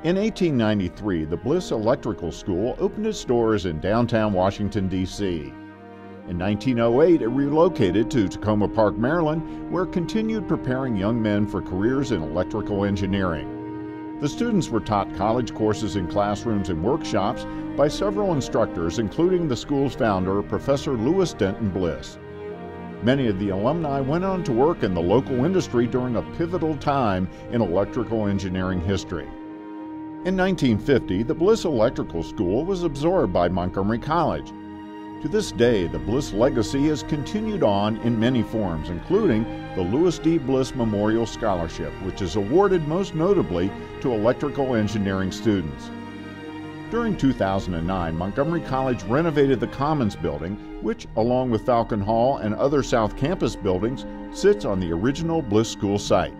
In 1893, the Bliss Electrical School opened its doors in downtown Washington, D.C. In 1908, it relocated to Tacoma Park, Maryland, where it continued preparing young men for careers in electrical engineering. The students were taught college courses in classrooms and workshops by several instructors, including the school's founder, Professor Lewis Denton Bliss. Many of the alumni went on to work in the local industry during a pivotal time in electrical engineering history. In 1950, the Bliss Electrical School was absorbed by Montgomery College. To this day, the Bliss legacy has continued on in many forms, including the Lewis D. Bliss Memorial Scholarship, which is awarded most notably to electrical engineering students. During 2009, Montgomery College renovated the Commons building, which, along with Falcon Hall and other South Campus buildings, sits on the original Bliss School site.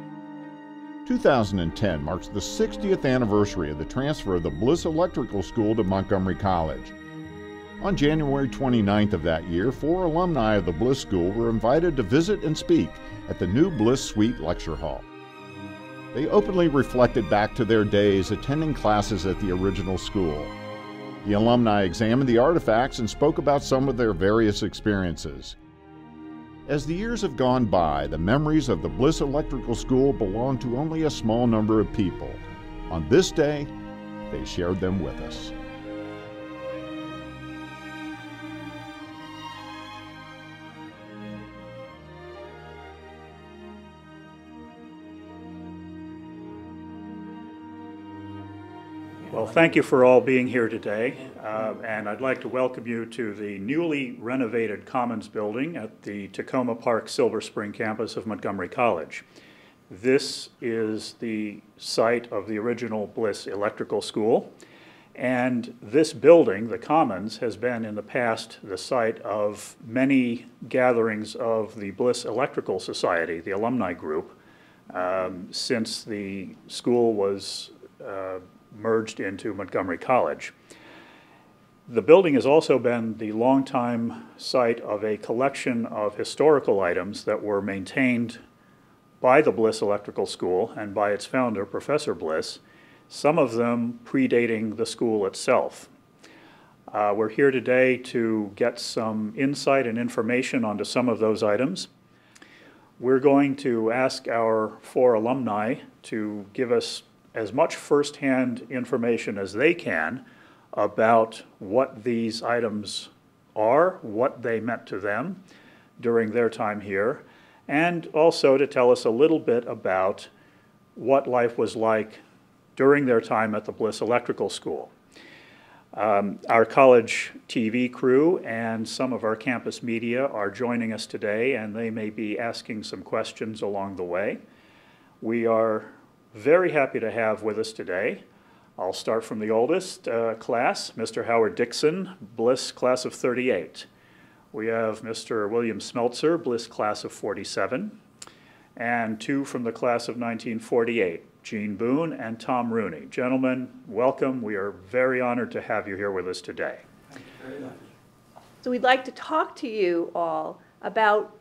2010 marks the 60th anniversary of the transfer of the Bliss Electrical School to Montgomery College. On January 29th of that year, 4 alumni of the Bliss School were invited to visit and speak at the new Bliss Suite Lecture Hall. They openly reflected back to their days attending classes at the original school. The alumni examined the artifacts and spoke about some of their various experiences. As the years have gone by, the memories of the Bliss Electrical School belong to only a small number of people. On this day, they shared them with us. Well, thank you for all being here today, and I'd like to welcome you to the newly renovated Commons building at the Tacoma Park Silver Spring campus of Montgomery College. This is the site of the original Bliss Electrical School, and this building, the Commons, has been in the past the site of many gatherings of the Bliss Electrical Society, the alumni group, since the school was merged into Montgomery College. The building has also been the longtime site of a collection of historical items that were maintained by the Bliss Electrical School and by its founder, Professor Bliss, some of them predating the school itself. We're here today to get some insight and information onto some of those items. We're going to ask our 4 alumni to give us as much firsthand information as they can about what these items are, what they meant to them during their time here, and also to tell us a little bit about what life was like during their time at the Bliss Electrical School. Our college TV crew and some of our campus media are joining us today, and they may be asking some questions along the way. We are very happy to have with us today. I'll start from the oldest class, Mr. Howard Dixon, Bliss class of 38. We have Mr. William Smeltzer, Bliss class of 47, and 2 from the class of 1948, Gene Boone and Tom Rooney. Gentlemen, welcome. We are very honored to have you here with us today. Thank you very much. So we'd like to talk to you all about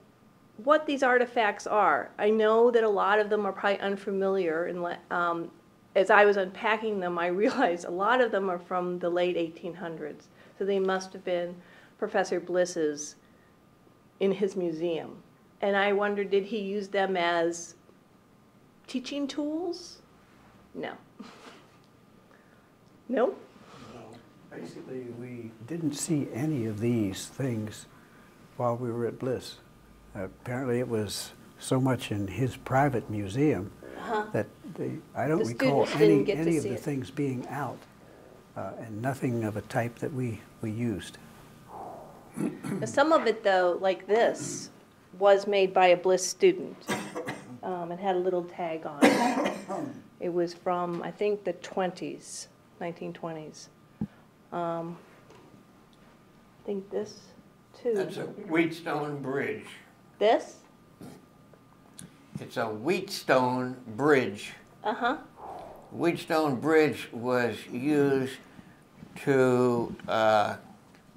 what these artifacts are. I know that a lot of them are probably unfamiliar, and as I was unpacking them, I realized a lot of them are from the late 1800s. So they must have been Professor Bliss's in his museum. And I wondered, did he use them as teaching tools? No. No? No. Basically, we didn't see any of these things while we were at Bliss. Apparently it was so much in his private museum that I don't recall any of the things being out, and nothing of a type that we used. Some of it, though, like this, was made by a Bliss student. It had a little tag on it. It was from, I think, the 20s, 1920s. I think this, too. That's a Wheatstone bridge. This? It's a Wheatstone bridge. Uh-huh. Wheatstone bridge was used to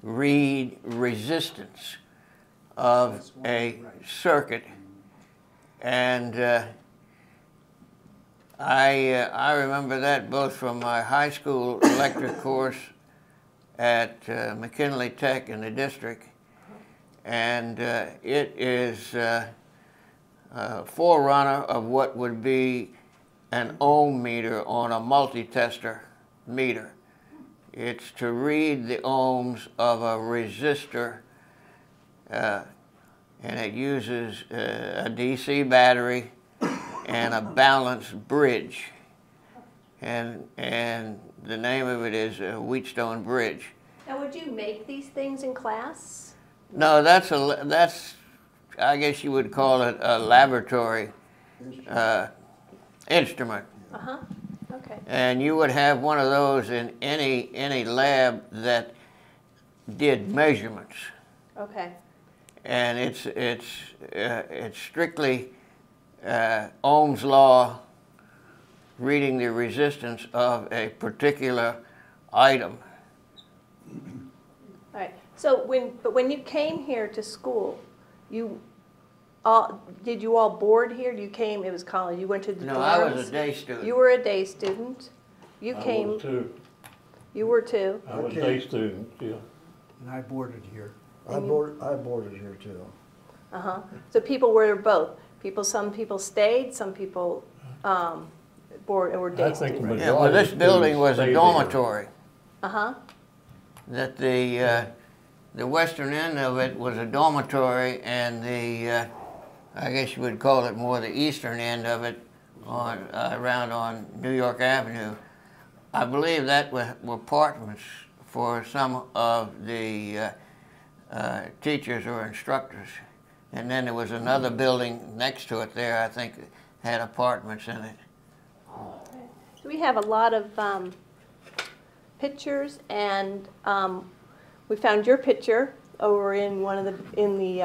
read resistance of a circuit, and I remember that both from my high school electric course at McKinley Tech in the district, and it is a forerunner of what would be an ohm meter on a multi-tester meter. It's to read the ohms of a resistor, and it uses a DC battery and a balanced bridge, and the name of it is a Wheatstone bridge. Now, would you make these things in class? No, that's I guess you would call it a laboratory instrument. Uh-huh, okay. And you would have one of those in any lab that did measurements. Okay. And it's strictly Ohm's law, reading the resistance of a particular item. All right. So when you came here to school, did you all board here? It was college. You went to the dorms? No, I was a day student. You were a day student. You came. I was too. You were too. I was a day student, yeah. And I boarded here. I boarded here too. Uh-huh. So people were both. Some people stayed, some people were day I think the students. Yeah, well, this building was a stayed dormitory. Uh-huh. That the western end of it was a dormitory, and I guess you would call it more the eastern end of it, around on New York Avenue. I believe that were apartments for some of the teachers or instructors. And then there was another building next to it there, I think, had apartments in it. So we have a lot of pictures, and we found your picture over in in the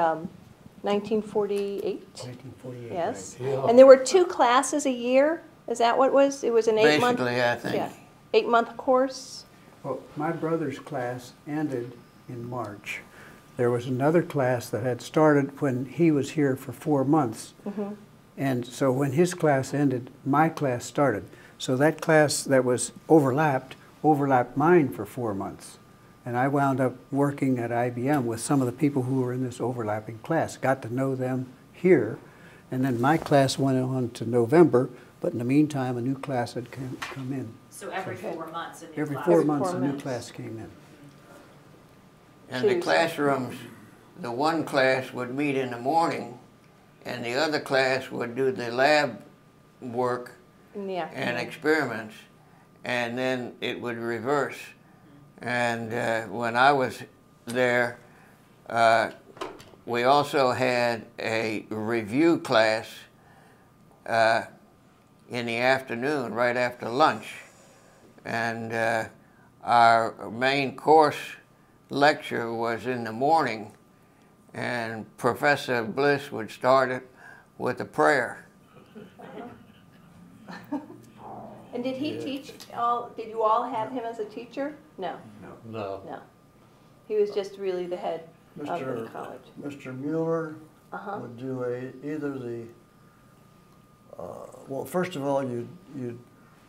1948. 1948. Yes. right. Yeah. And there were 2 classes a year. Is that what it was? It was an 8-month. Basically, I think. Yeah, 8-month course. Well, my brother's class ended in March. There was another class that had started when he was here for 4 months. Mm-hmm. And so when his class ended, my class started. So that class that was overlapped mine for 4 months. And I wound up working at IBM with some of the people who were in this overlapping class. Got to know them here. And then my class went on to November, but in the meantime, a new class had come in. So every 4 months a new Every class? 4 Every months, 4 a new months. class came in. And the Choose. classrooms, the one class would meet in the morning, and the other class would do the lab work In the afternoon. and experiments, and then it would reverse. And when I was there, we also had a review class in the afternoon, right after lunch. And our main course lecture was in the morning, and Professor Bliss would start it with a prayer. And did he teach all? Did you all have him as a teacher? No, No. no. He was just really the head of the Mr. college. Mr. Mueller Uh-huh. would do either the, well, first of all, you'd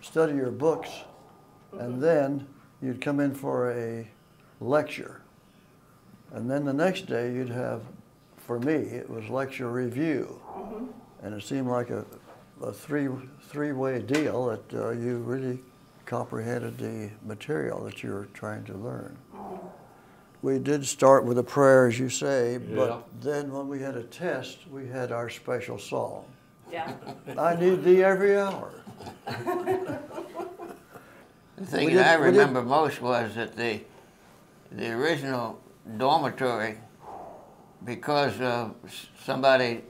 study your books, and then you'd come in for a lecture. And then the next day you'd have, for me, it was lecture review. And it seemed like a three-way deal that you really comprehended the material that you were trying to learn. We did start with a prayer, as you say, Yeah. but then when we had a test, we had our special song. Yeah. I need thee every hour. The thing We that I did- we did- remember most was that the original dormitory, because of somebody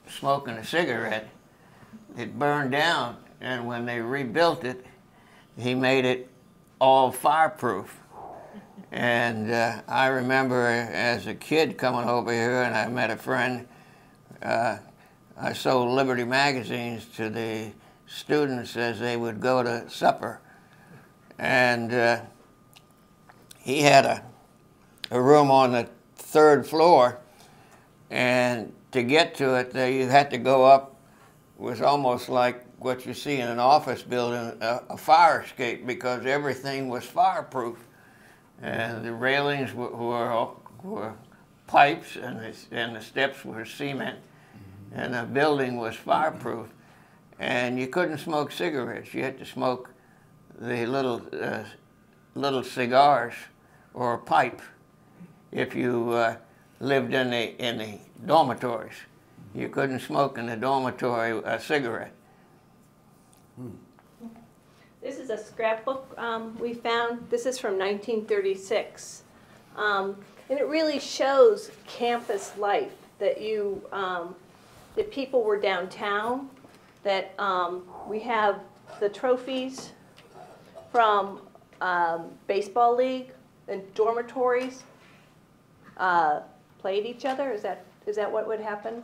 smoking a cigarette, it burned down, and when they rebuilt it, he made it all fireproof. And I remember as a kid coming over here, and I met a friend, I sold Liberty magazines to the students as they would go to supper. And he had a room on the 3rd floor, and to get to it, you had to go up. It was almost like what you see in an office building, a fire escape, because everything was fireproof. And the railings were pipes, and the steps were cement, and the building was fireproof. And you couldn't smoke cigarettes. You had to smoke the little cigars or a pipe if you lived in the dormitories. You couldn't smoke in the dormitory a cigarette. This is a scrapbook we found. This is from 1936. And it really shows campus life, that that people were downtown, that we have the trophies from baseball league, and dormitories played each other. Is that what would happen?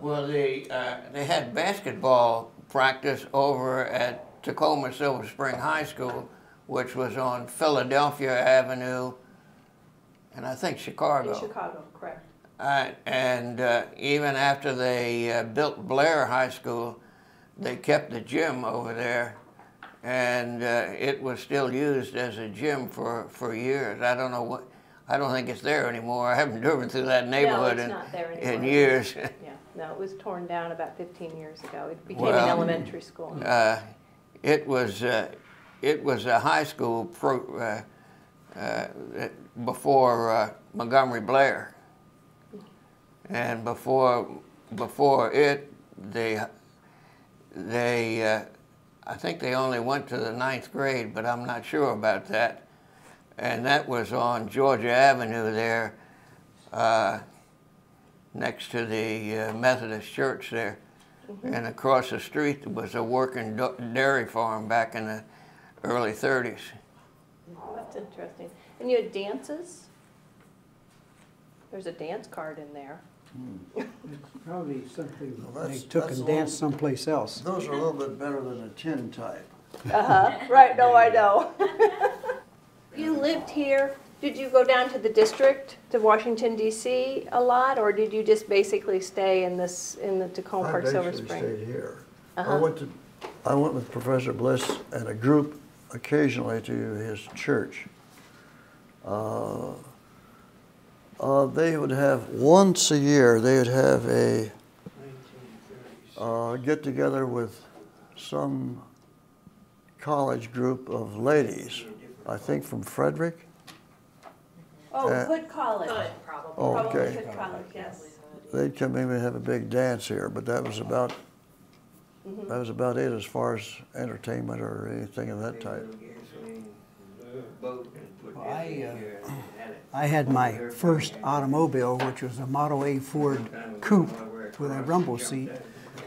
Well, they had basketball practice over at Tacoma Silver Spring High School, which was on Philadelphia Avenue, and I think Chicago. In Chicago, correct. And even after they built Blair High School, they kept the gym over there, and it was still used as a gym for years. I don't know what. I don't think it's there anymore. I haven't driven through that neighborhood in years. Yeah, no, it was torn down about 15 years ago. It became an elementary school. It was a high school before Montgomery Blair, and before it, I think they only went to the 9th grade, but I'm not sure about that. And that was on Georgia Avenue there, next to the Methodist Church there. And across the street was a working dairy farm back in the early 30s. That's interesting. And you had dances? There's a dance card in there. It's probably something Well, they took that's and a danced someplace else. Those are a little bit better than a tin type. Right, no, I know. You lived here. Did you go down to the district, to Washington, D.C. a lot, or did you just basically stay in the Tacoma Park, Silver Spring? I basically stayed here. I went with Professor Bliss and a group occasionally to his church. They would have, once a year, they would have a get-together with some college group of ladies, I think from Frederick. Oh, Hood College. Hood, probably. Oh, Probably okay. Hood College, yes. They'd come in and have a big dance here, but that was about it as far as entertainment or anything of that type. I had my first automobile, which was a Model A Ford Coupe with a rumble seat,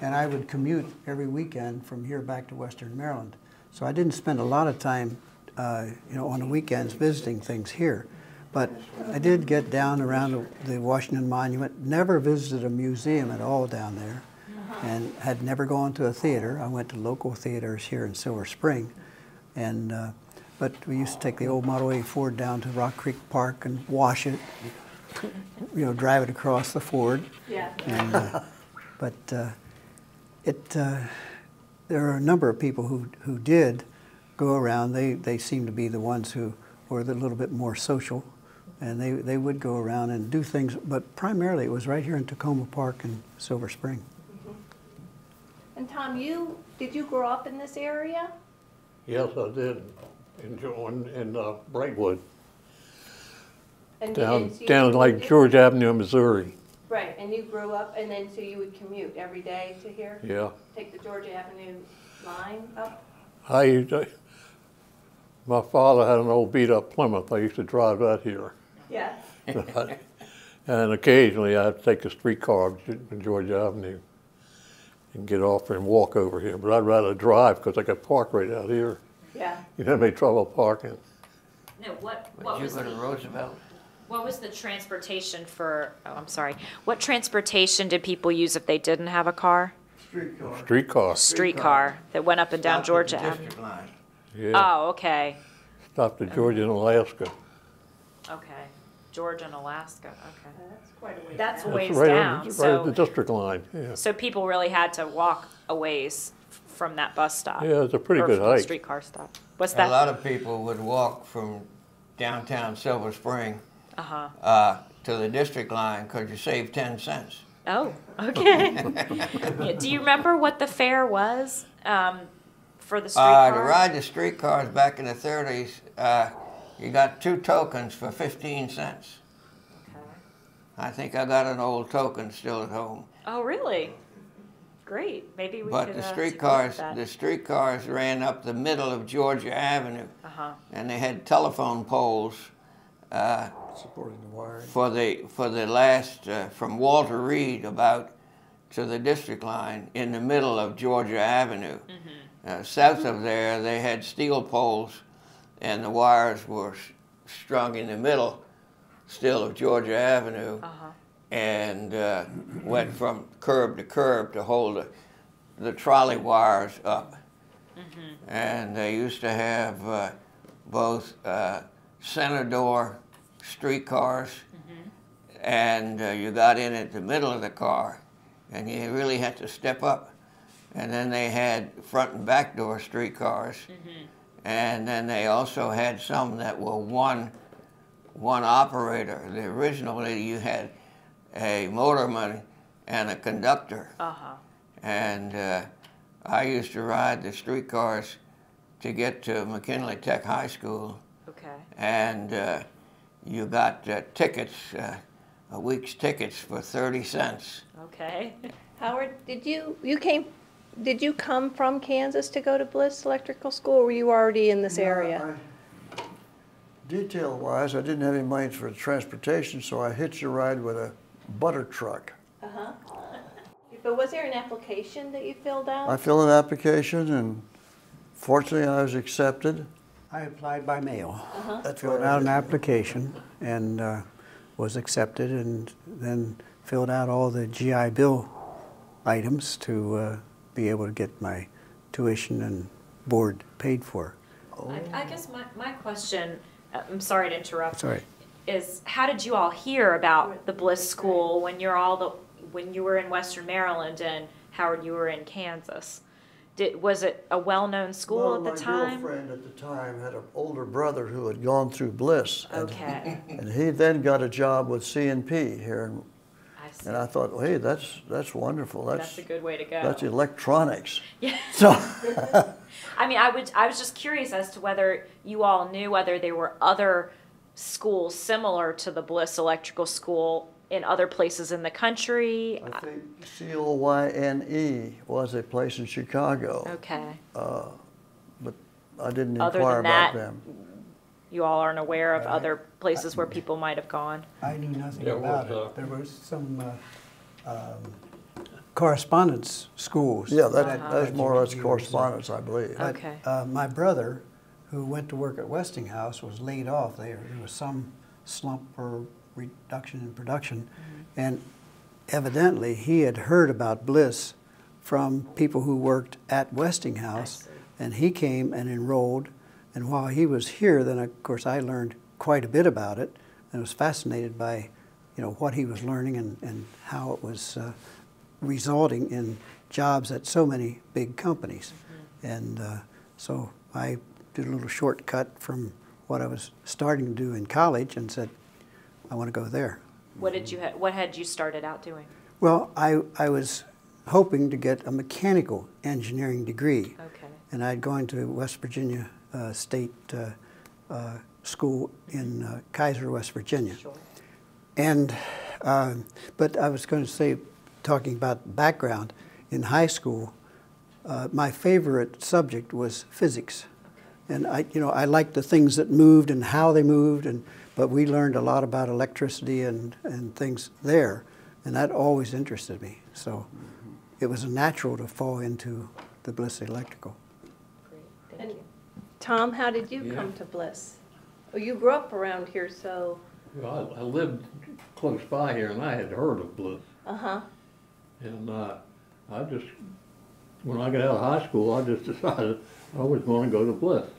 and I would commute every weekend from here back to Western Maryland. So I didn't spend a lot of time, on the weekends visiting things here. But I did get down around the Washington Monument, never visited a museum at all down there, and had never gone to a theater. I went to local theaters here in Silver Spring, and but we used to take the old Model A Ford down to Rock Creek Park and wash it, drive it across the ford. Yeah. And, but there are a number of people who did go around. They seem to be the ones who were a little bit more social, and they would go around and do things, but primarily it was right here in Tacoma Park and Silver Spring. And Tom, did you grow up in this area? Yes, I did, in Brightwood, And down like George Avenue, Missouri. Right, and you grew up, and then so you would commute every day to here? Yeah. Take the Georgia Avenue line up? My father had an old beat-up Plymouth. I used to drive that here. Yeah. And occasionally I'd take a streetcar to Georgia Avenue and get off and walk over here. But I'd rather drive because I could park right out here. Yeah. You don't have any trouble parking. No, what Did was you go to Roosevelt? what was the transportation for, what transportation did people use if they didn't have a car? Streetcar. Streetcar that went up and down Stopped at Georgia the Avenue. district line. Yeah. Oh, okay. Stopped at Georgia and Alaska. Okay. Georgia and Alaska, okay. That's quite a ways. That's a down. ways Right down, right at the so, district line, yeah. so people really had to walk a ways from that bus stop. Yeah, it's a pretty or good from the hike. streetcar stop. What's A that? lot of people would walk from downtown Silver Spring to the district line because you save 10 cents. Oh, okay. Yeah, do you remember what the fare was for the streetcar? To ride the streetcars back in the 30s, you got 2 tokens for 15 cents. Okay. I think I got an old token still at home. Oh, really? Great. Maybe we But could the take streetcars, that. the streetcars ran up the middle of Georgia Avenue, Uh-huh. and they had telephone poles Supporting the wiring. for the last from Walter Reed about to the district line in the middle of Georgia Avenue. South of there, they had steel poles, and the wires were strung in the middle, still of Georgia Avenue, and went from curb to curb to hold the trolley wires up. And they used to have both center door streetcars, and you got in at the middle of the car, and you really had to step up. And then they had front and back door streetcars, and then they also had some that were one operator. Originally, you had a motorman and a conductor, and I used to ride the streetcars to get to McKinley Tech High School. Okay. And you got tickets, a week's tickets for 30 cents. Okay. Howard, did you come from Kansas to go to Bliss Electrical School, or were you already in this area? Detail-wise, I didn't have any money for transportation, so I hitched a ride with a butter truck. But was there an application that you filled out? I filled an application, and fortunately, I was accepted. I applied by mail. That's Filled what I out an did. application and was accepted, and then filled out all the GI Bill items to be able to get my tuition and board paid for. I guess my question, I'm sorry to interrupt. That's all right. Is how did you all hear about the Bliss School when you were in Western Maryland and Howard, you were in Kansas? Was it a well-known school at the time? My girlfriend at the time had an older brother who had gone through Bliss. Okay. And he then got a job with C&P here, I see. and I thought, well, hey, that's wonderful. That's a good way to go. That's electronics. Yeah. So I mean, I was just curious as to whether you all knew whether there were other schools similar to the Bliss Electrical School in other places in the country. I think COYNE was a place in Chicago, Okay. but I didn't Other inquire than about that, them. You all aren't aware of other places where people might have gone? I knew nothing Yeah, about what, it. There was some correspondence schools. Yeah, that's you more or less could use. correspondence, I believe. But, Okay. my brother, who went to work at Westinghouse, was laid off there. There was some slump or reduction in production. And evidently, he had heard about Bliss from people who worked at Westinghouse. And he came and enrolled. And while he was here, then of course I learned quite a bit about it and was fascinated by, what he was learning and how it was resulting in jobs at so many big companies. And so I did a little shortcut from what I was starting to do in college and said, I want to go there. What had you started out doing? Well, I was hoping to get a mechanical engineering degree. Okay. And I'd gone to West Virginia State School in Kaiser, West Virginia. Sure. And, but I was going to say, talking about background, in high school, my favorite subject was physics. And I liked the things that moved and how they moved, but we learned a lot about electricity and things there, and that always interested me. So it was natural to fall into the Bliss Electrical. Great, thank you. Tom, how did you come to Bliss? Oh, you grew up around here, so. Well, I lived close by here, and I had heard of Bliss. And I just, when I got out of high school, I just decided I was going to go to Bliss.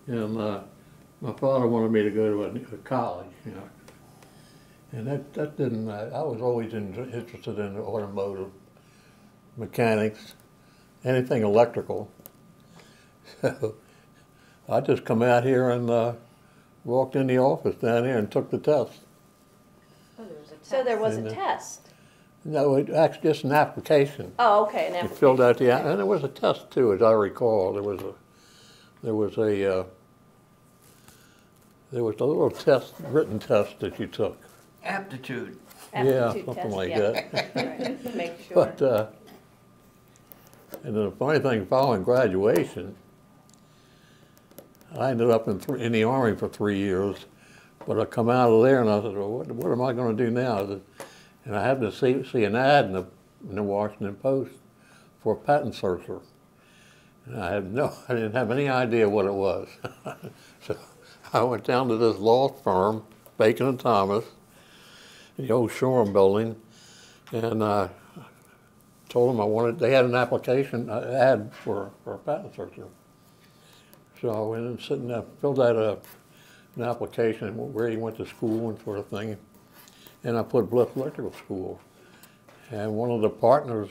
And my father wanted me to go to a college, And that didn't, I was always interested in automotive mechanics. anything electrical. So I just come out here and walked in the office down here and took the test. Oh, there was a test. So there was a test. No, it actually just an application. Oh, okay, an You application. filled out the, and there was a test too, as I recall. There was a little test, written test that you took. Aptitude. Yeah, Aptitude something test, like yeah. that. Right, make sure. But, and then the funny thing, following graduation, I ended up in the Army for 3 years, but I come out of there and I said, well, what am I going to do now? And I happened to see an ad in the Washington Post for a patent searcher. And I didn't have any idea what it was. So I went down to this law firm, Bacon and Thomas, the old Shoreham building, and I told them they had an application, ad for a patent searcher. So I went and sitting there, filled out an application, where he went to school and sort of thing. And I put Bliss Electrical School. And one of the partners,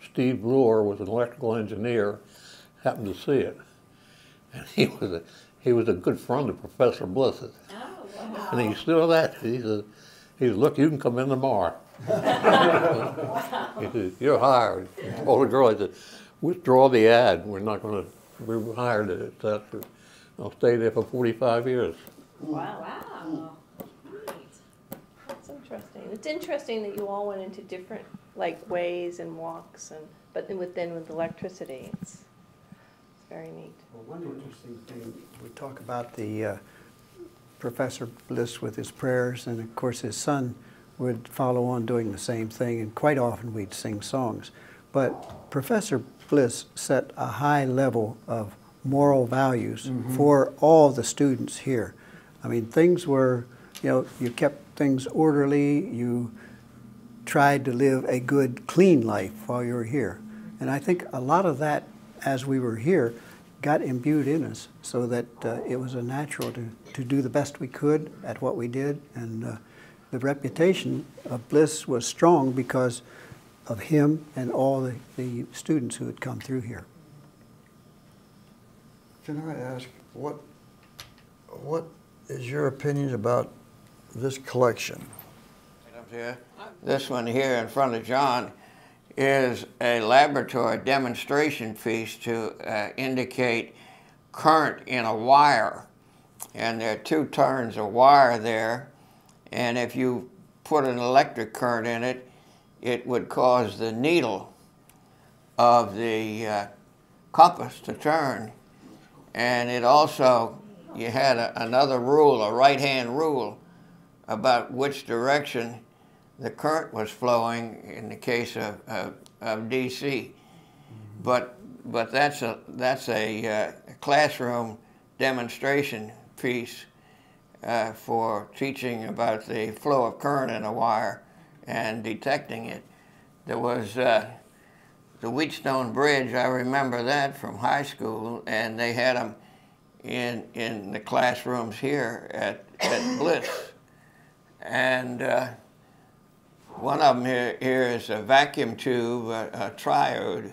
Steve Brewer, was an electrical engineer, happened to see it. And he was a good friend of Professor Bliss's. Oh, wow. And he still that. He said, look, you can come in tomorrow. He said, you're hired. He told the girl, he said, withdraw the ad. We're hired at it. I'll stay there for 45 years. Wow. Wow. That's interesting. It's interesting that you all went into different ways and walks, but with electricity, it's very neat. Well, one interesting thing, we talk about the Professor Bliss with his prayers, and of course his son would follow on doing the same thing, and quite often we'd sing songs. But Professor Bliss set a high level of moral values for all the students here. I mean, things were, you kept things orderly, you tried to live a good, clean life while you were here. And I think a lot of that, as we were here, got imbued in us, so that it was a natural to do the best we could at what we did. And the reputation of Bliss was strong because of him and all the students who had come through here. Can I ask, what is your opinion about this collection? This one here in front of John is a laboratory demonstration piece to indicate current in a wire. And there are 2 turns of wire there, and if you put an electric current in it, it would cause the needle of the compass to turn. And it also, you had another rule, a right-hand rule, about which direction the current was flowing in the case of DC. But that's a classroom demonstration piece for teaching about the flow of current in a wire and detecting it. There was the Wheatstone Bridge, I remember that from high school, and they had them in the classrooms here at Bliss. And one of them here is a vacuum tube, a triode,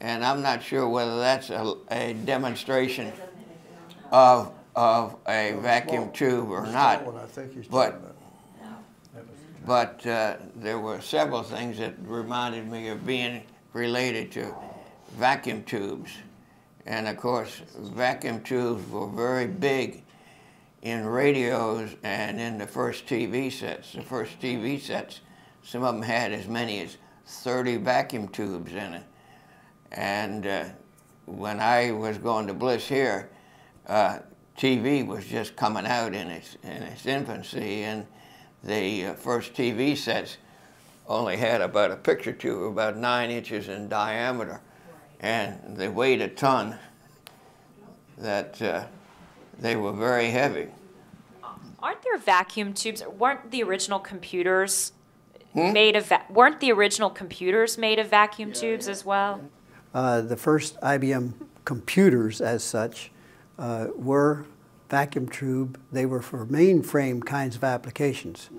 and I'm not sure whether that's a demonstration of a vacuum tube or not. But there were several things that reminded me of being related to vacuum tubes. And of course, vacuum tubes were very big in radios and in the first TV sets. The first TV sets, some of them had as many as 30 vacuum tubes in it. And when I was going to Bliss here, TV was just coming out in its infancy, and the first TV sets only had about a picture tube about 9 inches in diameter, and they weighed a ton. That they were very heavy. Aren't there vacuum tubes? Weren't the original computers made of vacuum tubes as well? The first IBM computers, as such, were vacuum tube. They were for mainframe kinds of applications.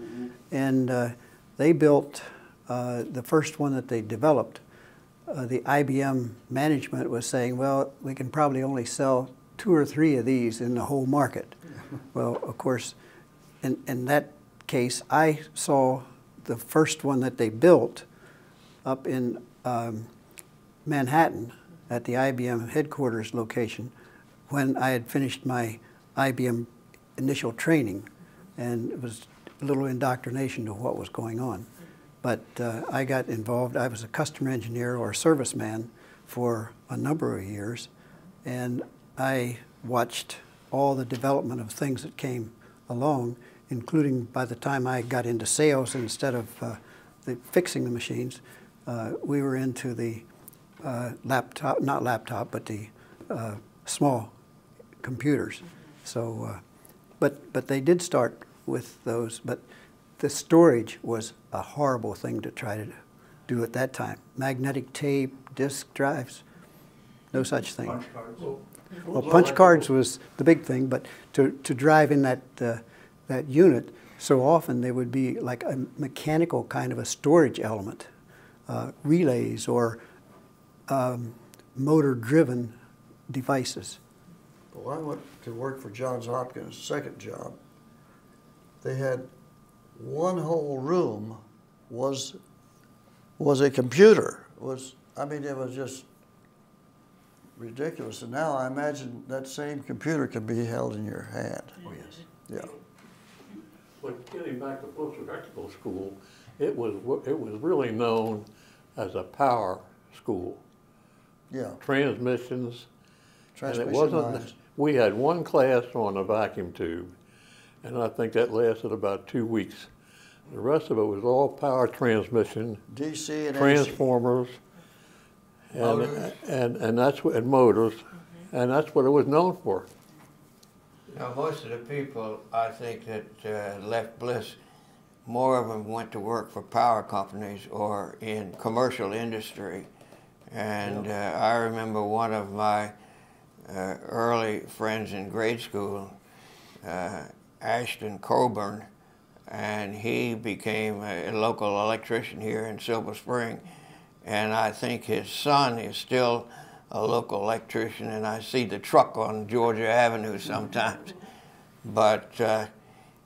And they built, the first one that they developed the IBM management was saying, well, we can probably only sell 2 or 3 of these in the whole market. Well, of course, in that case, I saw the first one that they built up in Manhattan at the IBM headquarters location when I had finished my IBM initial training, and it was a little indoctrination to what was going on. But I got involved. I was a customer engineer or serviceman for a number of years, and I watched all the development of things that came along, including by the time I got into sales, instead of fixing the machines, we were into the laptop, not laptop, but the small computers. So, but they did start with those, but the storage was a horrible thing to try to do at that time. Magnetic tape, disk drives, no such thing. Punch cards. Well, punch cards was the big thing, but to drive in that unit, so often there would be like a mechanical kind of a storage element, relays or motor-driven devices. Well, I went to work for Johns Hopkins, second job. They had one whole room was a computer. I mean, it was just ridiculous. And now I imagine that same computer can be held in your hand. Oh, yes. Yeah. But getting back to Bliss Electrical School, it was really known as a power school. Yeah. Transmissions. Transmission and it wasn't. lines. We had one class on a vacuum tube, and I think that lasted about 2 weeks. The rest of it was all power transmission, DC and transformers, and that's what, and motors, and that's what it was known for. Now, most of the people, I think, that left Bliss, more of them went to work for power companies or in commercial industry. And I remember one of my early friends in grade school, Ashton Coburn, and he became a local electrician here in Silver Spring. And I think his son is still a local electrician, and I see the truck on Georgia Avenue sometimes. But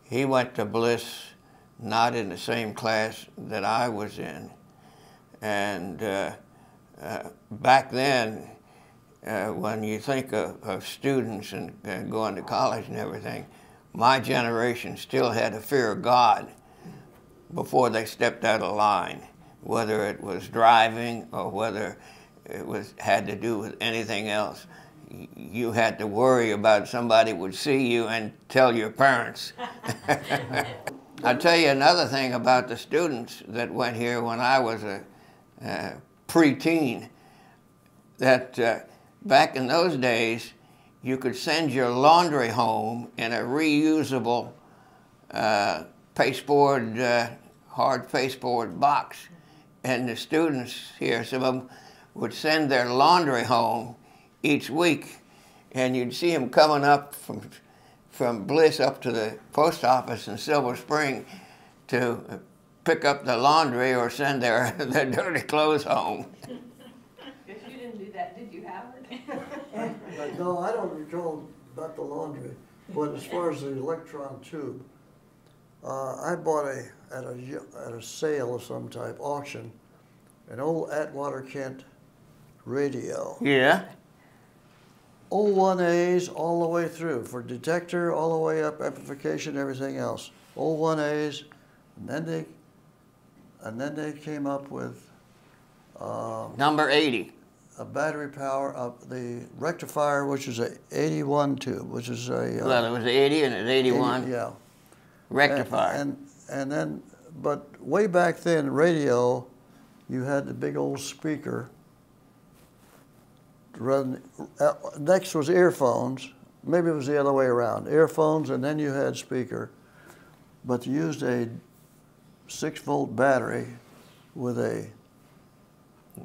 he went to Bliss not in the same class that I was in. And back then, when you think of students and going to college and everything, my generation still had a fear of God before they stepped out of line, whether it was driving or whether it had to do with anything else. You had to worry about somebody would see you and tell your parents. I'll tell you another thing about the students that went here when I was a preteen, that back in those days, you could send your laundry home in a reusable pasteboard, hard pasteboard box. And the students here, some of them would send their laundry home each week, and you'd see them coming up from Bliss up to the post office in Silver Spring to pick up the laundry or send their dirty clothes home. Guess you didn't do that, did you, Howard? No, I don't recall about the laundry, but as far as the electron tube, I bought at a sale of some type, auction, an old Atwater Kent radio. Yeah. 01As all the way through, for detector, all the way up, amplification, everything else. 01As, and then they came up with Number 80. a battery power of the rectifier, which is a 81 tube, which is a Well, it was 80 and it was 81. yeah. Rectifier. And then, but way back then, radio, you had the big old speaker. Run. Next was earphones. Maybe it was the other way around. Earphones, and then you had speaker. But you used a 6-volt battery with a...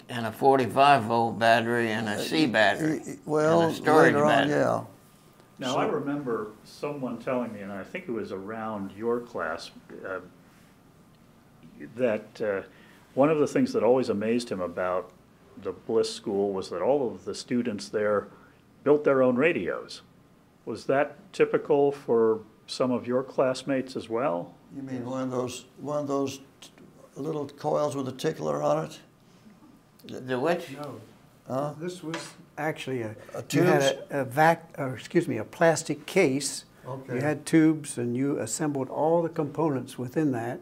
And a 45-volt battery and a C battery. Well, and a storage later on, battery. yeah. Now, So- I remember someone telling me, and I think it was around your class, that one of the things that always amazed him about the Bliss School was that all of the students there built their own radios. Was that typical for some of your classmates as well? You mean one of those little coils with a tickler on it? The which? No. Huh? This was actually you tubes? had a plastic case. Okay. You had tubes, and you assembled all the components within that,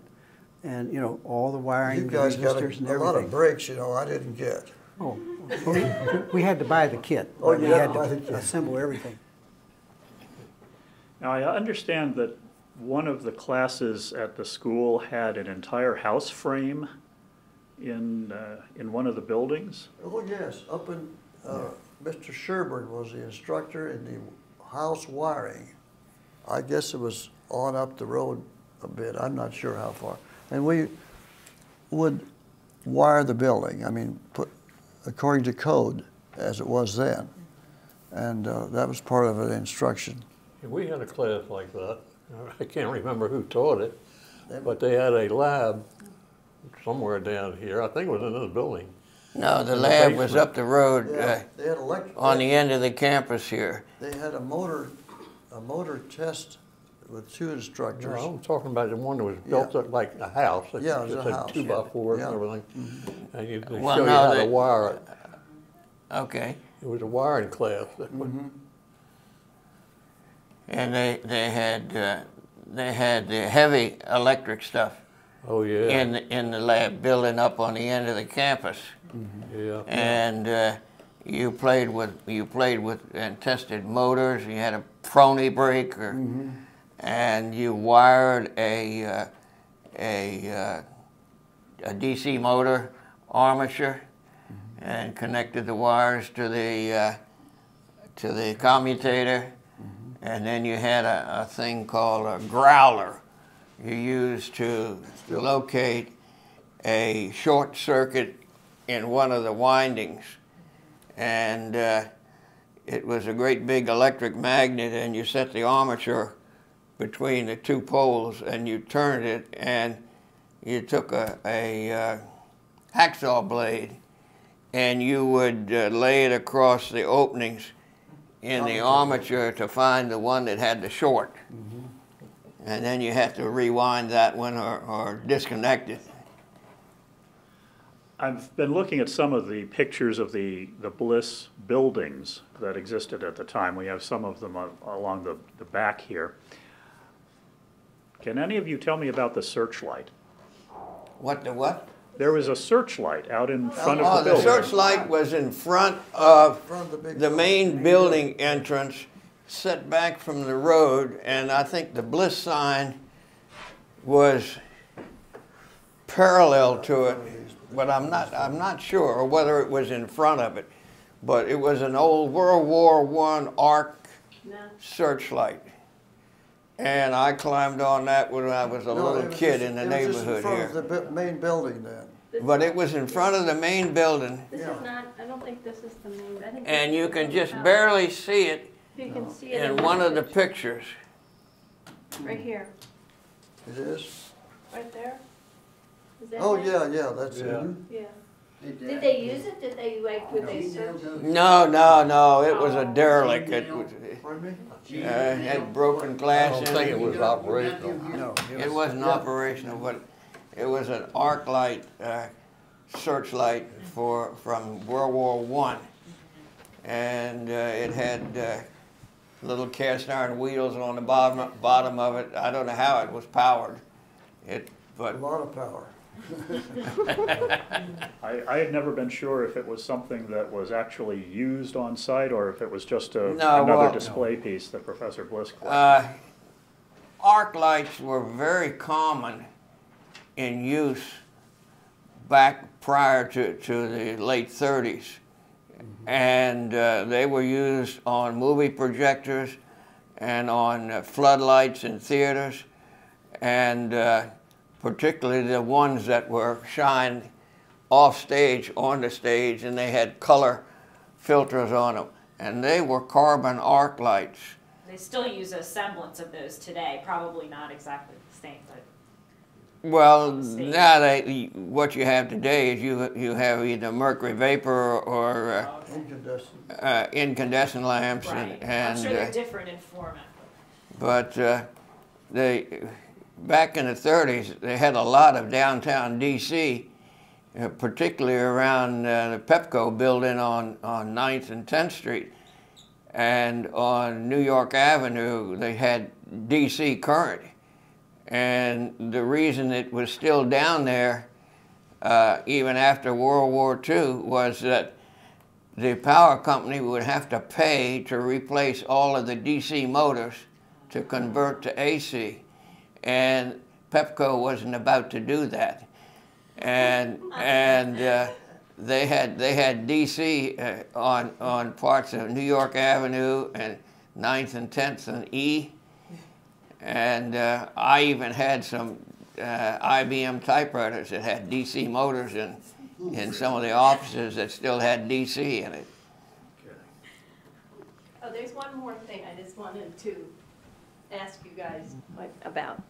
and all the wiring, You guys got resistors, and a lot of everything. breaks, I didn't get. Oh, we had to buy the kit. Oh, you we had had to buy to the kit. assemble everything. Now, I understand that one of the classes at the school had an entire house frame in one of the buildings. Oh, yes, up in, Mr. Sherburne was the instructor in the house wiring. I guess it was on up the road a bit, I'm not sure how far. And we would wire the building, put according to code as it was then. And that was part of the instruction. We had a class like that. I can't remember who taught it, but they had a lab somewhere down here. I think it was in this building. No, the lab was up the road Yeah, they had electric. on the end of the campus here. They had a motor test with two instructors. No, I'm talking about the one that was built up like a house. Yeah, it was a had house. 2x4s Yeah. and everything. And they Well, show you no, how to they- wire it. Okay. It was a wiring class. And they had the heavy electric stuff Oh, yeah. in the lab building up on the end of the campus. Yeah. And you played with and tested motors. You had a Prony breaker, and you wired a DC motor armature, and connected the wires to the commutator, and then you had a thing called a growler you used to locate a short circuit in one of the windings. And it was a great big electric magnet, and you set the armature between the two poles, and you turned it, and you took a hacksaw blade, and you would lay it across the openings in the armature to find the one that had the short. And then you had to rewind that one or disconnect it. I've been looking at some of the pictures of the Bliss buildings that existed at the time. We have some of them along the back here. Can any of you tell me about the searchlight? What the what? There was a searchlight out in front of Oh, the the building. searchlight was in front of Front of the big the main building. building entrance, set back from the road, and I think the Bliss sign was parallel to it, but I'm not sure whether it was in front of it. But it was an old World War I arc searchlight. And I climbed on that when I was a No, little it was kid just- in the it was just neighborhood in front here. of the main building then. But it was in front of the main building, This is not, I don't think this is the main, I think. and this you is can the just house. barely see it You can see it in this one of the picture, pictures. right here, It is? right there. Is that Oh, it? yeah, that's it. Yeah. Did they use it? Did they, would they search? No, it was a derelict. It was, Pardon me? had broken I glass don't in think it. it was operational. No, It wasn't operational, but it was an arc light, searchlight from World War I. And it had little cast iron wheels on the bottom of it. I don't know how it was powered. A But lot of power. I had never been sure if it was something that was actually used on site or if it was just No, another well, display piece that Professor Bliss collected. arc lights were very common in use back prior to the late 30s. And they were used on movie projectors and on floodlights in theaters, and particularly the ones that were shined off stage onto stage, and they had color filters on them. And they were carbon arc lights. They still use a semblance of those today, probably not exactly the same, but Well, now what you have today is you have either mercury vapor or incandescent lamps, Right. and I'm sure they're different in format. but back in the 30s, they had a lot of downtown D.C., particularly around the Pepco building on 9th and 10th Street. And on New York Avenue, they had D.C. Current. And the reason it was still down there, even after World War II, was that the power company would have to pay to replace all of the DC motors to convert to AC. And Pepco wasn't about to do that. And they had DC on parts of New York Avenue and 9th and 10th and E. And I even had some IBM typewriters that had DC motors in some of the offices that still had DC in it. Oh, there's one more thing I just wanted to ask you guys about.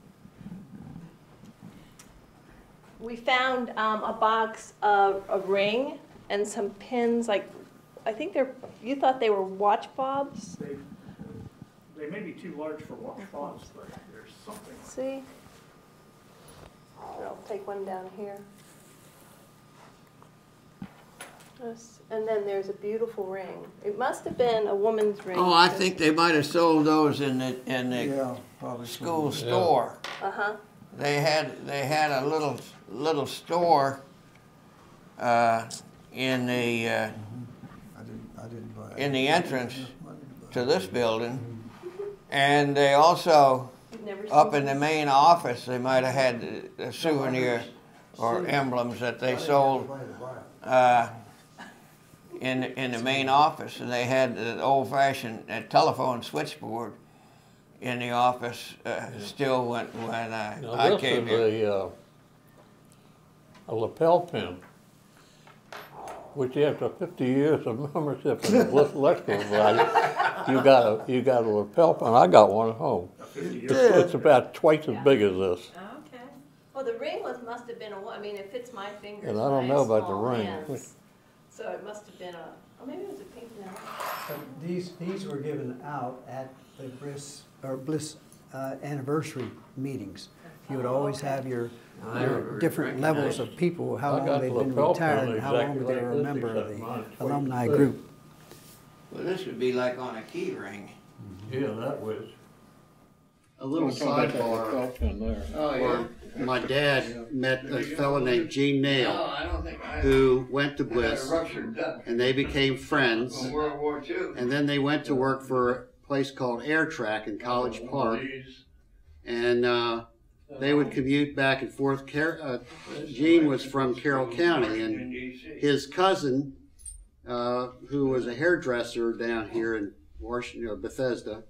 We found a box of a ring and some pins, like, I think you thought they were watch fobs? They may be too large for watch fobs, but there's something. See? I'll take one down here. And then there's a beautiful ring. It must have been a woman's ring. Oh, I think they might have sold those in the school store. Uh-huh. They had a little store in the entrance to this building, and they also up in the main office they might have had a souvenir or emblems that they sold in the main office, and they had an old-fashioned telephone switchboard in the office still when I came here. This is a lapel pin, which after 50 years of membership in the Bliss Electrical Society, you got a lapel pin. I got one at home. It's about twice as big as this. Okay. Well, the ring must have been I mean, it fits my fingers. And I don't know about the ring. Hands. So it must have been maybe it was a pink one. These were given out at the Bliss anniversary meetings. You would always have your different levels of people, how long they've been retired, and how long they were a member of the alumni group. Well, this would be like on a key ring. Yeah, that was. A little sidebar. Oh, yeah. My dad met a fellow named Gene Nail, who went to Bliss, and they became friends. World War II. And then they went to work for a place called Air Track in College Park, and they would commute back and forth. Gene was from Carroll County, and his cousin, who was a hairdresser down here in Washington, Bethesda,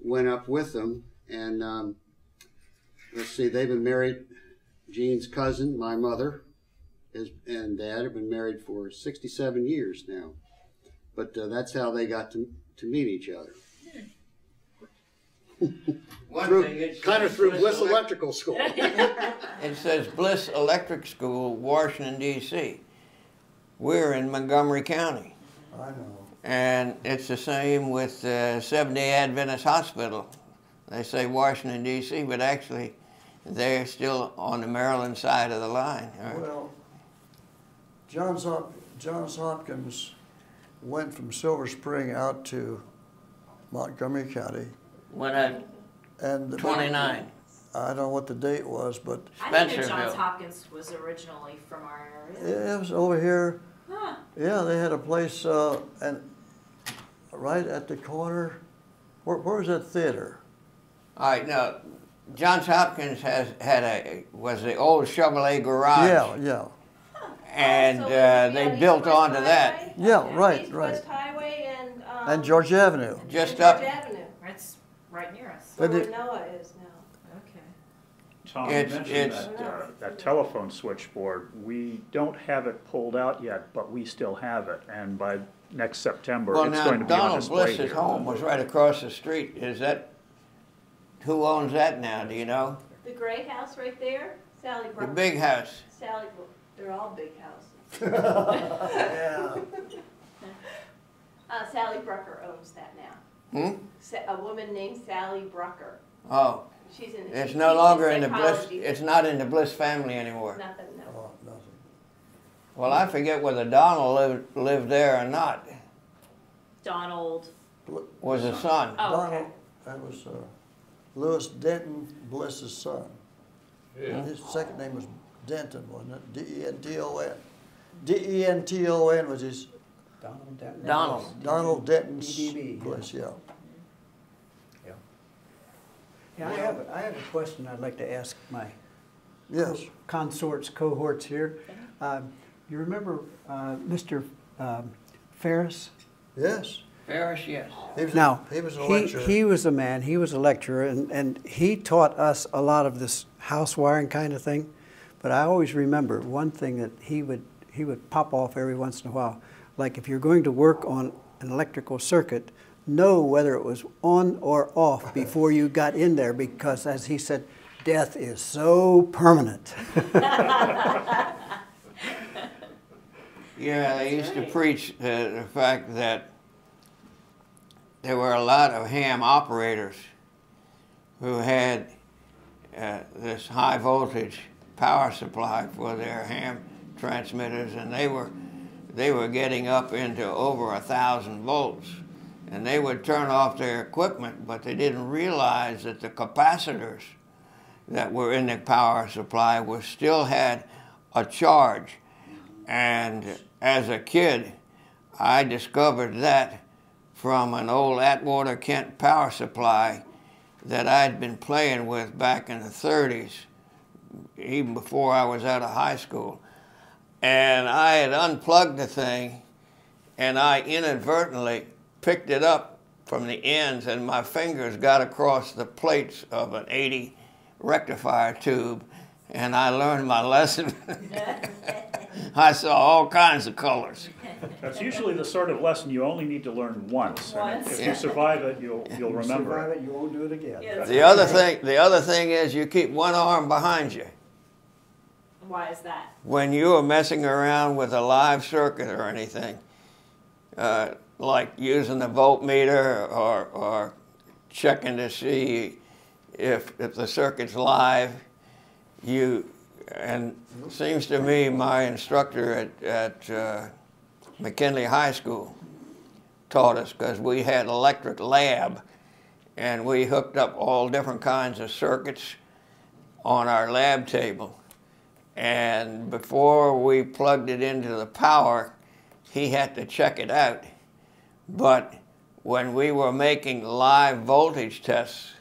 went up with them, and let's see, they've been married. Gene's cousin, my mother, and Dad have been married for 67 years now. But that's how they got to meet each other. Through Bliss Electrical School. It says Bliss Electric School, Washington, D.C. We're in Montgomery County. I know. And it's the same with Seventh-day Adventist Hospital. They say Washington, D.C., but actually they're still on the Maryland side of the line. Right? Well, Johns Hopkins went from Silver Spring out to Montgomery County. When at And 29. I don't know what the date was, but I think that Spencerville. Johns Hopkins was originally from our area. it was over here. Huh. Yeah, they had a place and right at the corner. Where was that theater? All right, now, Johns Hopkins was the old Chevrolet garage. Yeah. And So they East built West onto that. Highway? Yeah, right. West Highway And George Avenue. Just George up. Avenue. It's right near us. Where But it- Noah is now. Okay. Tom, you It's- mentioned that telephone switchboard. We don't have it pulled out yet, but we still have it. And by next September, Well, it's now, going to be on Donald display Bliss's here. home was right across the street. Who owns that now, do you know? The gray house right there, is Sally The Brucker. big house. Sally, they're all big houses. Yeah. Sally Brucker owns that now. A woman named Sally Brucker. Oh, She's in. it's she no teaches longer in the Bliss, psychology. it's not in the Bliss family anymore. Nothing, no. Oh, nothing. Well, I forget whether Donald lived there or not. Donald. Was a son. Oh, okay. Donald, that was Lewis Denton, Bliss's son. And his second name was Denton, wasn't it? D-E-N-T-O-N. D-E-N-T-O-N was his, Donald Denton. Donald. Donald Denton's DDB, Bliss, yeah. Yeah, I have a question I'd like to ask my Yes. consorts, cohorts here. You remember Mr. Ferris? Yes. Ferris, yes. He was Now, he was a lecturer. he was a man, he was a lecturer, and he taught us a lot of this house wiring kind of thing. But I always remember one thing that he would pop off every once in a while. Like if you're going to work on an electrical circuit, know whether it was on or off before you got in there, because as he said, death is so permanent. Yeah, they used to preach the fact that there were a lot of ham operators who had this high voltage power supply for their ham transmitters, and they were getting up into over 1,000 volts. And they would turn off their equipment, but they didn't realize that the capacitors that were in the power supply still had a charge. And as a kid, I discovered that from an old Atwater Kent power supply that I'd been playing with back in the 30s, even before I was out of high school. And I had unplugged the thing, and I inadvertently picked it up from the ends, and my fingers got across the plates of an 80 rectifier tube, and I learned my lesson. I saw all kinds of colors. That's usually the sort of lesson you only need to learn once. And if you survive it, you'll remember Survive it. it, you won't do it again. Yeah. The other thing is you keep one arm behind you. Why is that? When you are messing around with a live circuit or anything, like using the voltmeter or checking to see if the circuit's live, and it seems to me my instructor at McKinley High School taught us, because we had electric lab, and we hooked up all different kinds of circuits on our lab table. And before we plugged it into the power, he had to check it out. But when we were making live voltage tests,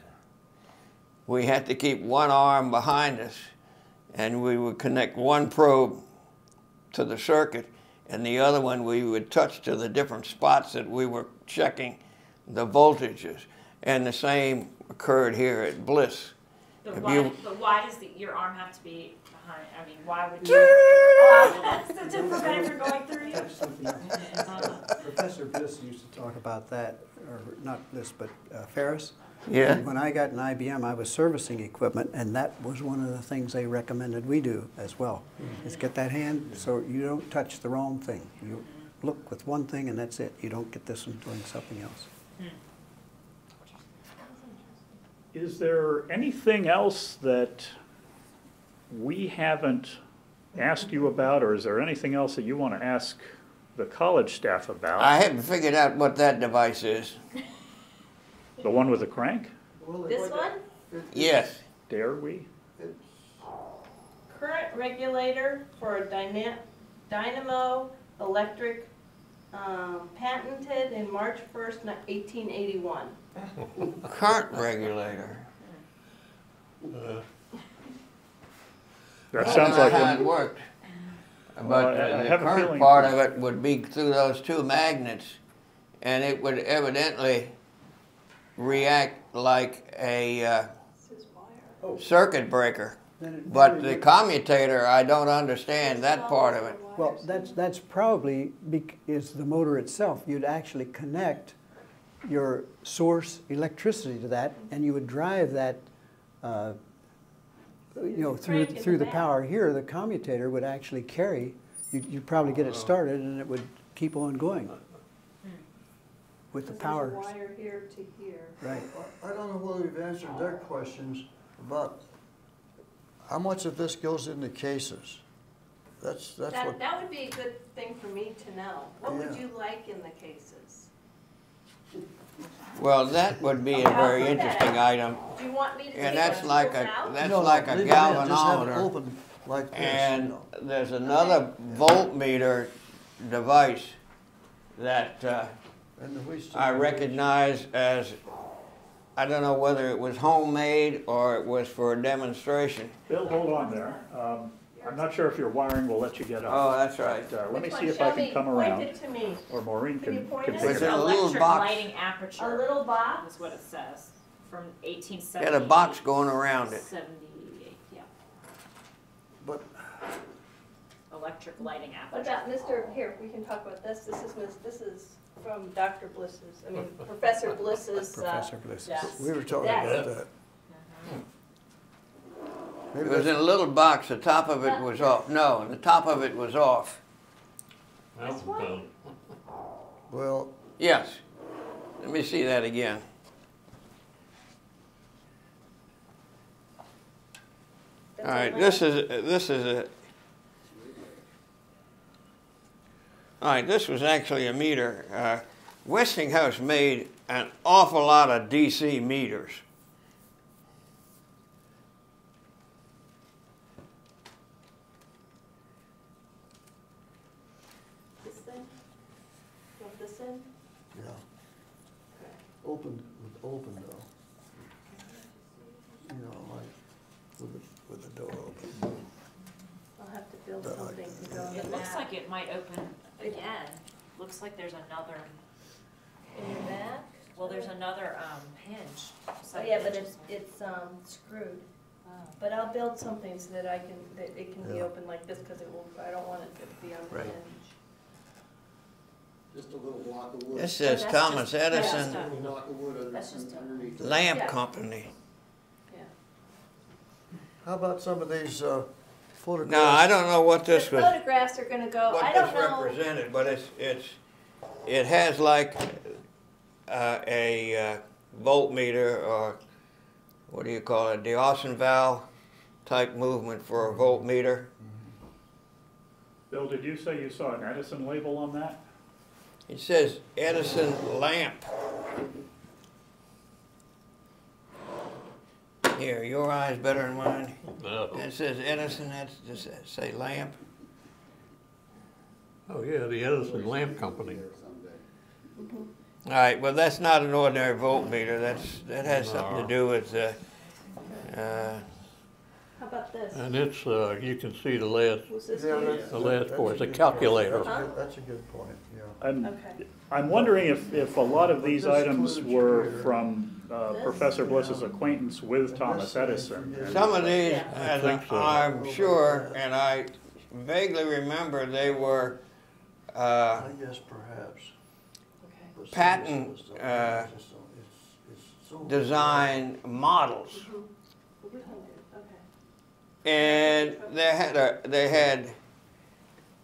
we had to keep one arm behind us, and we would connect one probe to the circuit, and the other one we would touch to the different spots that we were checking the voltages. And the same occurred here at Bliss. But why does your arm have to be behind? I mean, why would you? That's to prevent it from going through you. That's something else. Professor Bliss used to talk about that, or not Bliss, but Ferris. Yeah. When I got an IBM, I was servicing equipment, and that was one of the things they recommended we do as well, is get that hand so you don't touch the wrong thing. You look with one thing, and that's it. You don't get this one doing something else. Is there anything else that we haven't asked you about, or is there anything else that you want to ask the college staff about? I haven't figured out what that device is. The one with the crank? This one? Yes. Dare we? Current regulator for a dynamo electric, patented in March 1st, 1881. Current regulator. That I sounds don't know like how it one. worked. Well, But I the have a current feeling- part of it would be through those two magnets, and it would evidently react like a circuit breaker. But the commutator, I don't understand that part of it. Well, that's probably is the motor itself. You'd actually connect your source electricity to that, and you would drive that you know, crank in through the back. power here, the commutator would actually carry, you'd probably get it started and it would keep on going with the power. There's a wire here to here. Right. I don't know whether we've answered their questions about how much of this goes into cases. That's what. That would be a good thing for me to know. What would Yeah. you like in the cases? Well, that would be a I'll very put that interesting out. item, Do you want me to and take that's the like tools a, out? that's No, like a leave it in, just have it galvanometer. open like this. And you know. there's another voltmeter device that And the hoist- I recognize as, I don't know whether it was homemade or it was for a demonstration. Bill, hold on there. I'm not sure if your wiring will let you get up. Oh, that's right. Let me Which see one? if I Show can me. come Point around, it to me. or Maureen Can you can point can it? pick It's it in a up. little Electric box. lighting aperture. A little box? Is what it says, from 1870. Got a box going around it. 78, yeah. But Electric lighting What aperture. about Mr. Here, we can talk about this. This is from Dr. Bliss's, I mean, Professor Bliss's. Professor Bliss. desk. we were talking Desk. about that. It Maybe was in that's, a little box, the top of it was off. No, the top of it was off. That's right. well, Yes. Let me see that again. That's All right, a this lamp. is a. All right, this was actually a meter. Westinghouse made an awful lot of DC meters. This thing? You want this in? yeah. Open though. You know, like with the door open. I'll have to build That something like- to go in It the looks back. like it might open again. Looks like there's another, In the back? well, there's another hinge. Oh, yeah, but it's screwed. But I'll build something so that that it can be Yeah. open like this, because I don't want it to be on the Right. hinge. Just a little block of wood. This says that's Thomas just- that's Edison just- Little block of wood That's just underneath. it. Lamp Yeah. Company. Yeah. How about some of these photographs? Now, I don't know what The this was, photographs are gonna go, I what don't this know. represented, but it has like a voltmeter, or what do you call it, the Austin valve type movement for a voltmeter. Bill, did you say you saw an Edison label on that? It says Edison lamp. Here, your eye's better than mine. No. It says Edison, that's just say lamp. Oh, yeah, the Edison Lamp Company. All right, well, that's not an ordinary voltmeter. That has something to do with How about this? And it's, you can see the last, Was this Yeah, used? the last that's part, it's a good calculator. point. That's a good point, yeah. Okay. I'm wondering if a lot of these This items includes were your- from Professor Bliss's acquaintance with Thomas Edison. And some of these, Yeah. and think so. I'm sure, and I vaguely remember they were I guess perhaps. Okay. but some of patent, this stuff, it's just so- it's so- design models. Okay. And they had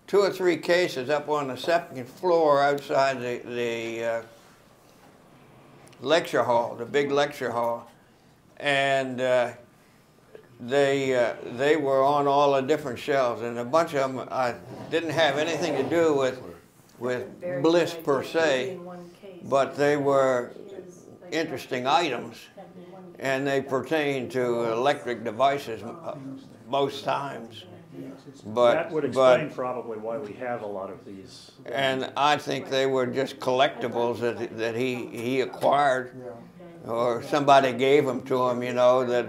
2 or 3 cases up on the second floor outside the lecture hall, the big lecture hall, and they were on all the different shelves, and a bunch of them didn't have anything to do with Very Bliss good per idea. se, In one case. but they were Like interesting items. have one- And they pertain to electric devices most times. that would But explain probably why we have a lot of these. and I think they were just collectibles that he acquired, or somebody gave them to him, you know, that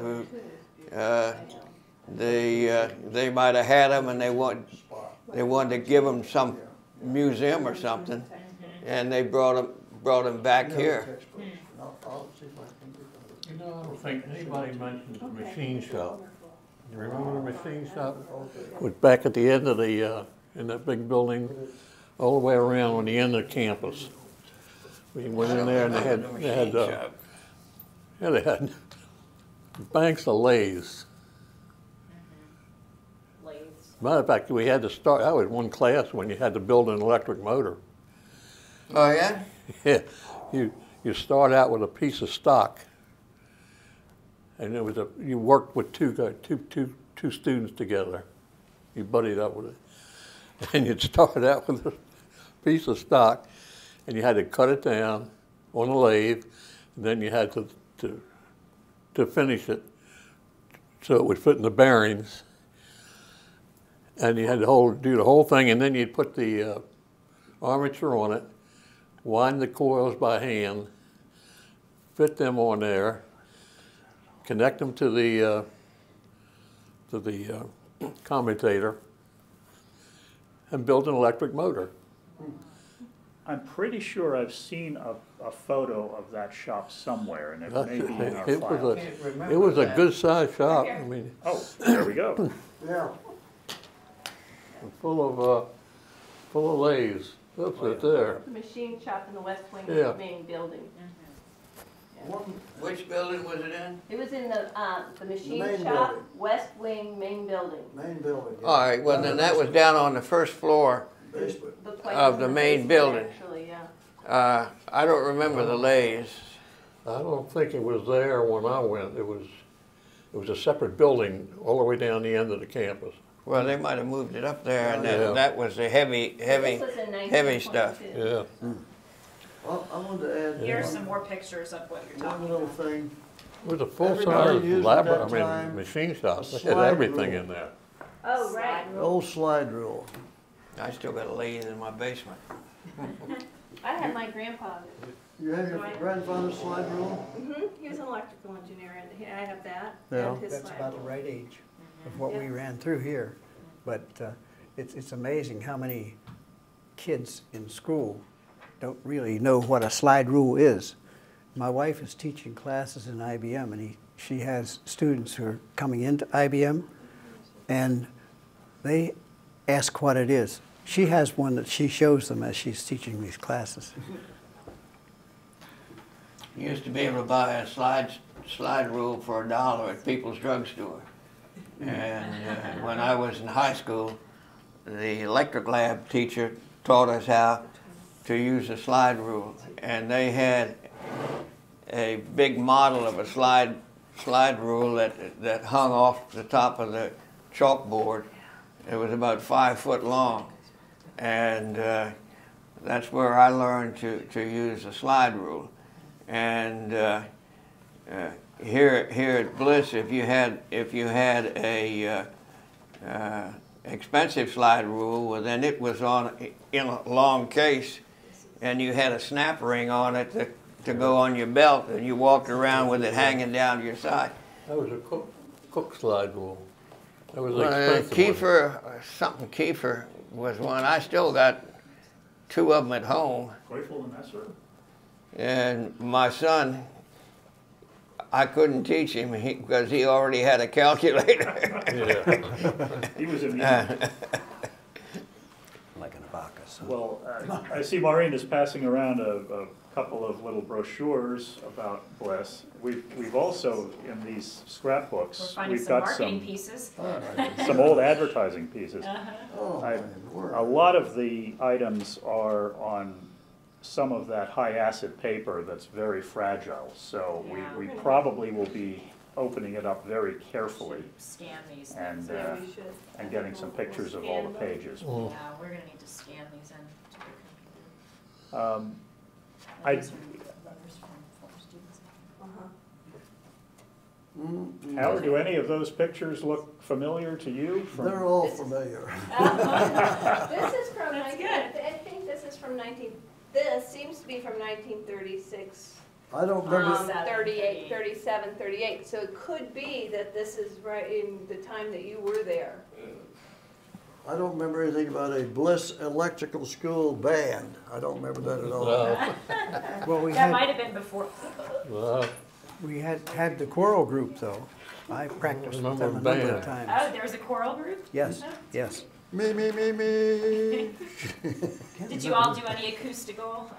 they might have had them and they wanted to give them some museum or something, and they brought them back here. I'll see if I can do that. You know, I don't think anybody mentions the machine shop. You remember the machine shop? It was back at the end of the, in that big building, all the way around on the end of the campus. We went in there and they had banks of lathes. Matter of fact, we had to start, that was one class when you had to build an electric motor. Oh, yeah? Yeah, you start out with a piece of stock, and it was you worked with two students together. You buddied up with it, and you'd start out with a piece of stock, and you had to cut it down on a lathe, and then you had to finish it so it would fit in the bearings, and you had to do the whole thing, and then you'd put the armature on it, wind the coils by hand, fit them on there, connect them to the commutator, and build an electric motor. I'm pretty sure I've seen a photo of that shop somewhere, and it may be in our files. It was a good-sized shop. I mean, Oh, there we go. Yeah. full of lathes. That's it there. The machine shop in the West Wing Yeah. of the main building. Which building was it in? It was in the machine main shop, building. West Wing, main building. Main building. Yeah. All right, well, then that was down on the first floor. Basement. The place Of in the main basement, building. Actually, yeah. I don't remember the lathes. I don't think it was there when I went. It was a separate building all the way down the end of the campus. Well, they might have moved it up there, and Yeah. that was the heavy This was in heavy stuff. 1922. Yeah. Well, I wanted to add Here's some more pictures of what you're one talking little about. thing. It was a Everybody full-size used at that lab, time machine shop. a It had slide everything rule. in there. Oh, right. The old slide rule. I still got a lathe in my basement. I had my grandpa. You have your grandfather's slide rule? He was an electrical engineer, and I have that. Yeah. And his That's slide about the rule. right age of what we Yeah. ran through here. But it's amazing how many kids in school don't really know what a slide rule is. My wife is teaching classes in IBM, and she has students who are coming into IBM, and they ask what it is. She has one that she shows them as she's teaching these classes. You used to be able to buy a slide rule for $1 at People's Drugstore. And when I was in high school, the electric lab teacher taught us how to use a slide rule. And they had a big model of a slide rule that hung off the top of the chalkboard. It was about 5 foot long. And that's where I learned to use a slide rule. And here at Bliss, if you had a expensive slide rule, well, then it was in a long case, and you had a snap ring on it to go on your belt, and you walked around with it hanging down your side. That was a cook slide rule. That was an expensive one. Kiefer was one. I still got 2 of them at home. Grateful and Messer? And my son, I couldn't teach him because he already had a calculator. Yeah. He was immune. Like an abacus. Well, I see Maureen is passing around a couple of little brochures about Bliss. We've also, in these scrapbooks, We're finding we've some got marketing some, pieces. some old advertising pieces. Oh, I- my word. A lot of the items are on some of that high-acid paper that's very fragile, so Yeah. we probably will be opening it up very carefully Scan these things. and, Yeah, we should. and getting some pictures of all the pages. Yeah, we're gonna need to scan these in to the computer. I, These are letters from former students. Howard, do any of those pictures look familiar to you? They're all familiar. This is from That's 19, good. I think this is from 19, this seems to be from 1936, I don't remember. 38, 37, 38. So it could be that this is right in the time that you were there. I don't remember anything about a Bliss Electrical School band. I don't remember that at all. Well, That might have been before. we had the choral group, though. I practiced with them a Remember number of band. Oh, times. there was a choral group? Yes, yes. Me, me, me, me. Did you all do any acoustical?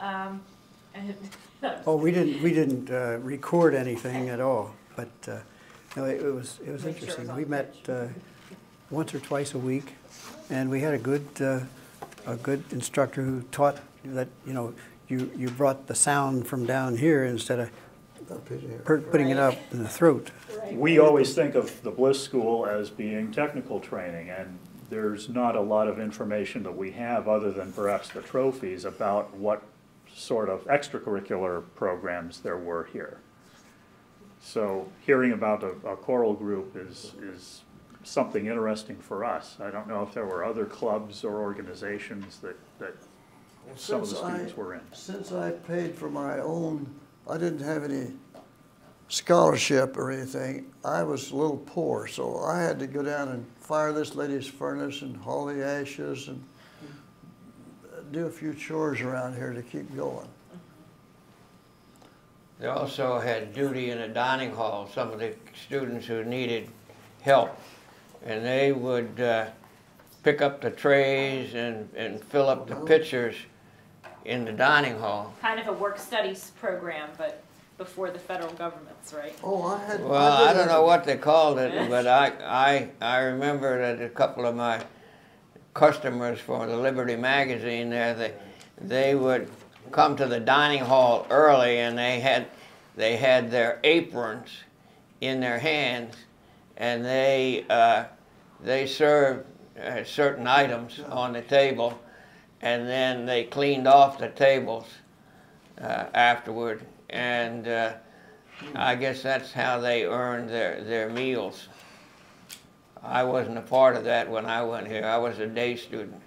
Oh, we didn't record anything at all, but no, it was interesting. We met once or twice a week, and we had a good instructor who taught that, you know, you brought the sound from down here instead of putting it up in the throat. We always think of the Bliss School as being technical training, and there's not a lot of information that we have other than perhaps the trophies about what sort of extracurricular programs there were here. So hearing about a choral group is something interesting for us. I don't know if there were other clubs or organizations that some of the students were in. Since I paid for my own, I didn't have any scholarship or anything. I was a little poor, so I had to go down and fire this lady's furnace and haul the ashes and do a few chores around here to keep going. They also had duty in the dining hall, some of the students who needed help. And they would pick up the trays and fill up the pitchers in the dining hall. Kind of a work studies program, but before the federal government's, right? Oh, Well, I don't know what they called it, but I remember that a couple of my customers for the Liberty magazine there, they would come to the dining hall early, and they had their aprons in their hands, and they served certain items on the table, and then they cleaned off the tables afterward, and I guess that's how they earned their meals. I wasn't a part of that when I went here. I was a day student.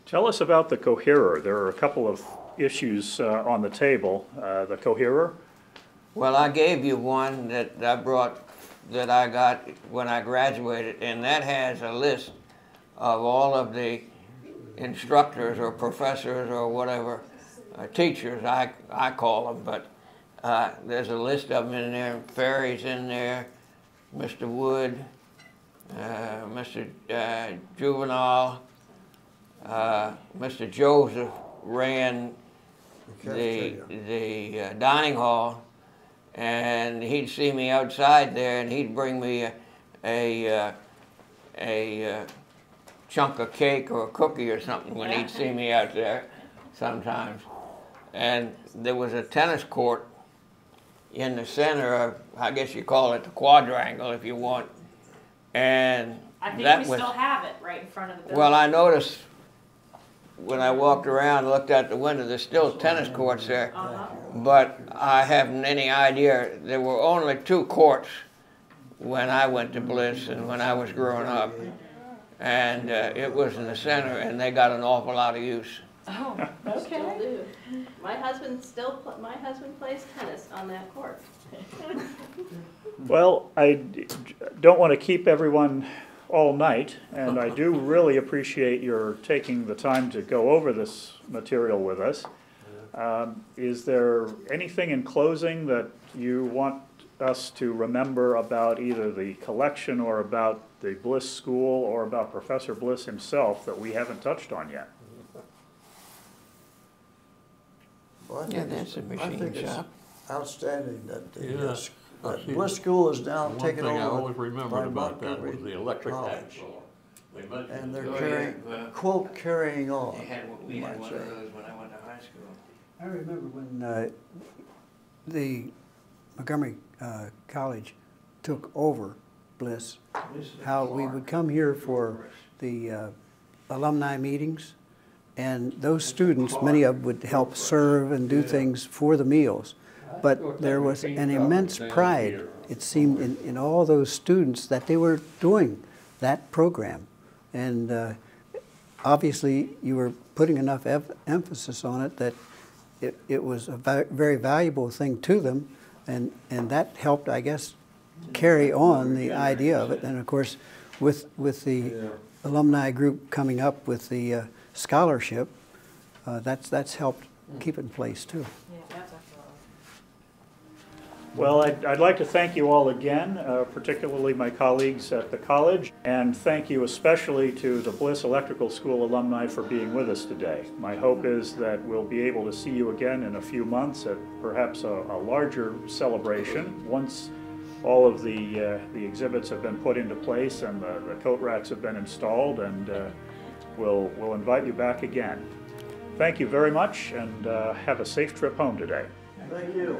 Tell us about the coherer. There are a couple of issues on the table. The coherer? Well, I gave you one that I brought, that I got when I graduated, and that has a list of all of the instructors or professors or whatever, teachers I call them, but there's a list of them in there. Ferry's in there, Mr. Wood, Mr. Juvenile, Mr. Joseph ran the dining hall, and he'd see me outside there, and he'd bring me a chunk of cake or a cookie or something when he'd see me out there sometimes. And there was a tennis court in the center of, I guess you call it the quadrangle if you want. And I think that we was, still have it right in front of the building. well, I noticed when I walked around and looked out the window, there's still tennis courts there, but I haven't any idea. There were only 2 courts when I went to Bliss and when I was growing up. And it was in the center, and they got an awful lot of use. Oh, okay. My husband plays tennis on that court. Well, I don't want to keep everyone all night, and I do really appreciate your taking the time to go over this material with us. Is there anything in closing that you want us to remember about either the collection or about the Bliss School or about Professor Bliss himself that we haven't touched on yet? Well, Yeah, that's a machine shop. It's outstanding that the Yes. that Bliss School is now One taken thing I over always remembered by about that was Montgomery the electric College. edge. And they're Oh, yeah, carrying, well, quote, carrying on, We you had might one say. of those when I went to high school. I remember when the Montgomery College took over Bliss, how we would come here for the alumni meetings, and those students, many of them would help serve and do things for the meals. But there was an immense pride, it seemed, in all those students that they were doing that program. And obviously you were putting enough emphasis on it that it was a very valuable thing to them, and that helped, I guess, carry on the idea of it. And of course, with the alumni group coming up with the scholarship, that's helped keep it in place too. Well, I'd like to thank you all again, particularly my colleagues at the college, and thank you especially to the Bliss Electrical School alumni for being with us today. My hope is that we'll be able to see you again in a few months at perhaps a larger celebration once all of the exhibits have been put into place and the coat racks have been installed, and we'll invite you back again. Thank you very much, and have a safe trip home today. Thank you.